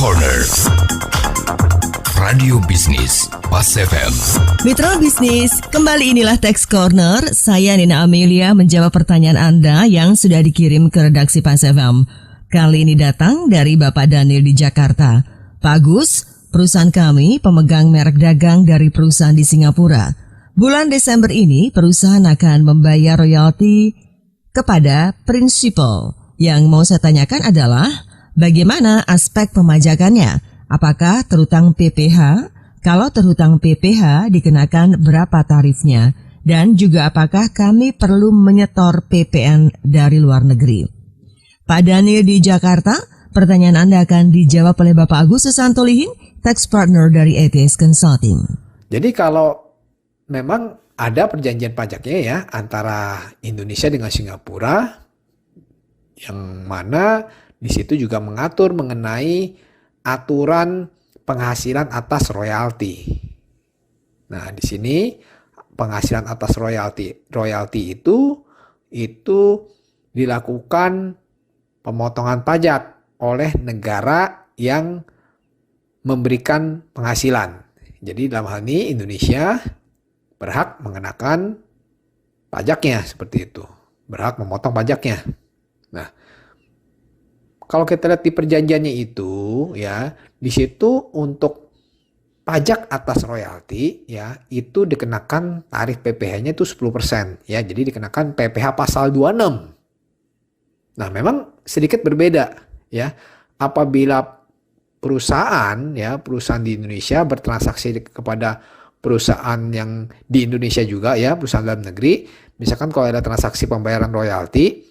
Corner Radio Bisnis Pas FM. Mitra bisnis, kembali inilah Tax Corner. Saya Nina Amelia menjawab pertanyaan Anda yang sudah dikirim ke redaksi Pas FM. Kali ini datang dari Bapak Daniel di Jakarta. Pak Agus, perusahaan kami pemegang merek dagang dari perusahaan di Singapura. Bulan Desember ini perusahaan akan membayar royalti kepada prinsipal. Yang mau saya tanyakan adalah bagaimana aspek pemajakannya? Apakah terhutang PPh? Kalau terhutang PPh dikenakan berapa tarifnya? Dan juga apakah kami perlu menyetor PPN dari luar negeri? Pak Daniel di Jakarta, pertanyaan Anda akan dijawab oleh Bapak Agus Susanto-Lihin, Tax Partner dari ATS Consulting. Jadi kalau memang ada perjanjian pajaknya ya antara Indonesia dengan Singapura, yang mana di situ juga mengatur mengenai aturan penghasilan atas royalti. Nah, di sini penghasilan atas royalti itu dilakukan pemotongan pajak oleh negara yang memberikan penghasilan. Jadi dalam hal ini Indonesia berhak mengenakan pajaknya seperti itu. Berhak memotong pajaknya. Nah, kalau kita lihat di perjanjiannya itu ya, di situ untuk pajak atas royalti ya, itu dikenakan tarif PPh-nya itu 10% ya. Jadi dikenakan PPh pasal 26. Nah, memang sedikit berbeda ya. Apabila perusahaan di Indonesia bertransaksi kepada perusahaan yang di Indonesia juga ya, perusahaan dalam negeri, misalkan kalau ada transaksi pembayaran royalti,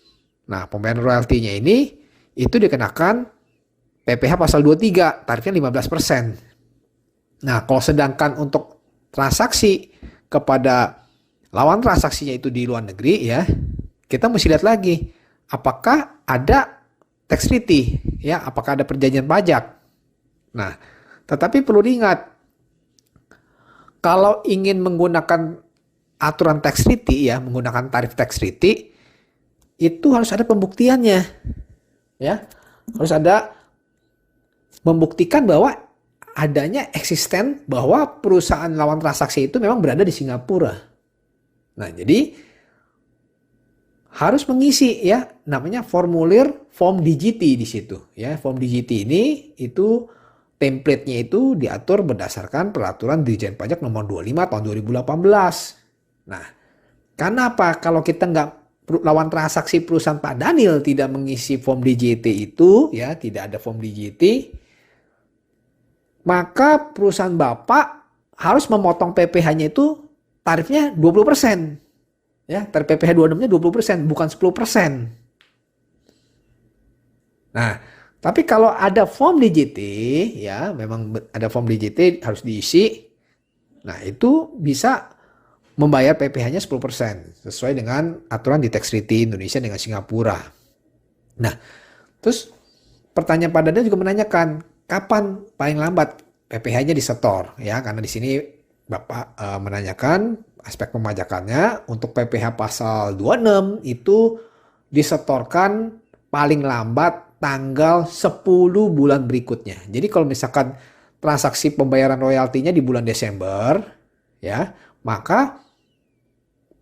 nah pembayaran royaltinya ini itu dikenakan PPh pasal 23, tarifnya 15%. Nah, kalau sedangkan untuk transaksi kepada lawan transaksinya itu di luar negeri ya, kita mesti lihat lagi apakah ada tax treaty ya, apakah ada perjanjian pajak. Nah, tetapi perlu diingat kalau ingin menggunakan aturan tax treaty ya, menggunakan tarif tax treaty itu harus ada pembuktiannya. Ya, harus ada membuktikan bahwa adanya eksisten bahwa perusahaan lawan transaksi itu memang berada di Singapura. Nah, jadi harus mengisi ya namanya formulir form DGT di situ ya. Form DGT ini itu template-nya itu diatur berdasarkan peraturan Dirjen Pajak nomor 25 tahun 2018. Nah, karena apa? Kalau kita nggak lawan transaksi perusahaan Pak Daniel tidak mengisi form DJT itu ya, tidak ada form DJT, maka perusahaan Bapak harus memotong PPh-nya itu tarifnya 20%. Ya, tarif PPh 26-nya 20%, bukan 10%. Nah, tapi kalau ada form DJT ya, memang ada form DJT harus diisi. Nah, itu bisa membayar PPh-nya 10% sesuai dengan aturan di tax treaty Indonesia dengan Singapura. Nah, terus pertanyaan Pak Daniel juga menanyakan kapan paling lambat PPh-nya disetor ya, karena di sini Bapak menanyakan aspek pemajakannya. Untuk PPh pasal 26 itu disetorkan paling lambat tanggal 10 bulan berikutnya. Jadi kalau misalkan transaksi pembayaran royaltinya di bulan Desember ya, maka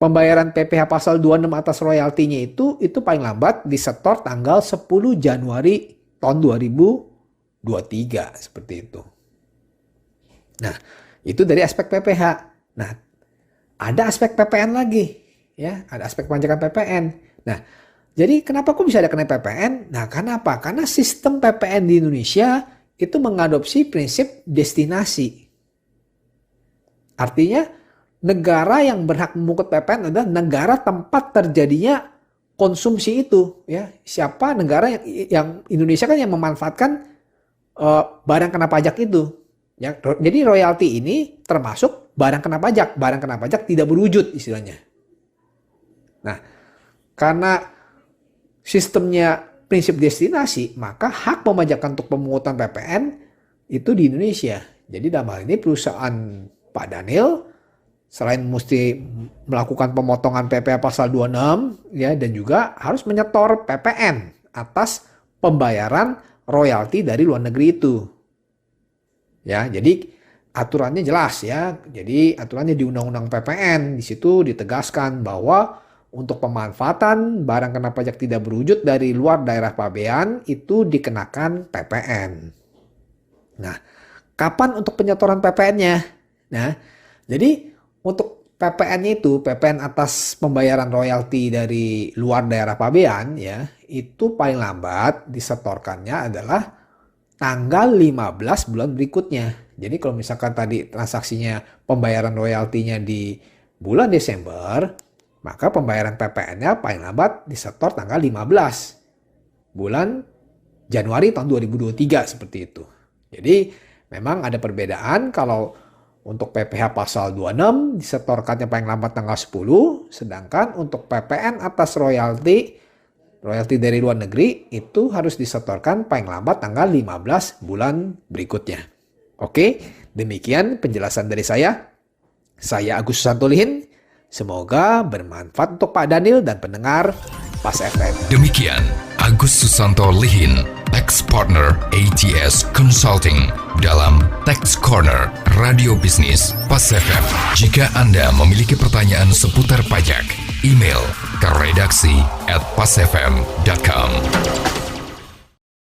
pembayaran PPh pasal 26 atas royaltinya itu paling lambat disetor tanggal 10 Januari tahun 2023 seperti itu. Nah, itu dari aspek PPh. Nah, ada aspek PPN lagi ya, ada aspek pajakan PPN. Nah, jadi kenapa kok bisa ada kena PPN? Nah, karena apa? Karena sistem PPN di Indonesia itu mengadopsi prinsip destinasi. Artinya negara yang berhak memungut PPN adalah negara tempat terjadinya konsumsi itu ya. Siapa negara yang Indonesia kan yang memanfaatkan barang kena pajak itu ya. Jadi royalti ini termasuk barang kena pajak. Barang kena pajak tidak berwujud istilahnya. Nah, karena sistemnya prinsip destinasi, maka hak pemajakan untuk pemungutan PPN itu di Indonesia. Jadi dalam hal ini perusahaan Pak Daniel selain mesti melakukan pemotongan PPh pasal 26 ya, dan juga harus menyetor PPN atas pembayaran royalti dari luar negeri itu. Ya, jadi aturannya jelas ya. Jadi aturannya di Undang-Undang PPN di situ ditegaskan bahwa untuk pemanfaatan barang kena pajak tidak berwujud dari luar daerah pabean itu dikenakan PPN. Nah, kapan untuk penyetoran PPN-nya? Nah, jadi untuk PPN-nya itu, PPN atas pembayaran royalti dari luar daerah pabean ya, itu paling lambat disetorkannya adalah tanggal 15 bulan berikutnya. Jadi kalau misalkan tadi transaksinya pembayaran royaltinya di bulan Desember, maka pembayaran PPN-nya paling lambat disetor tanggal 15 bulan Januari tahun 2023 seperti itu. Jadi memang ada perbedaan kalau untuk PPh pasal 26 disetorkannya paling lambat tanggal 10, sedangkan untuk PPN atas royalti dari luar negeri itu harus disetorkan paling lambat tanggal 15 bulan berikutnya. Oke, demikian penjelasan dari saya. Saya Agus Susanto Lihin. Semoga bermanfaat untuk Pak Daniel dan pendengar Pas FM. Demikian Agus Susanto Lihin, Tax Partner ATS Consulting dalam Tax Corner Radio Bisnis Pas FM. Jika Anda memiliki pertanyaan seputar pajak, email ke redaksi@pasfm.com.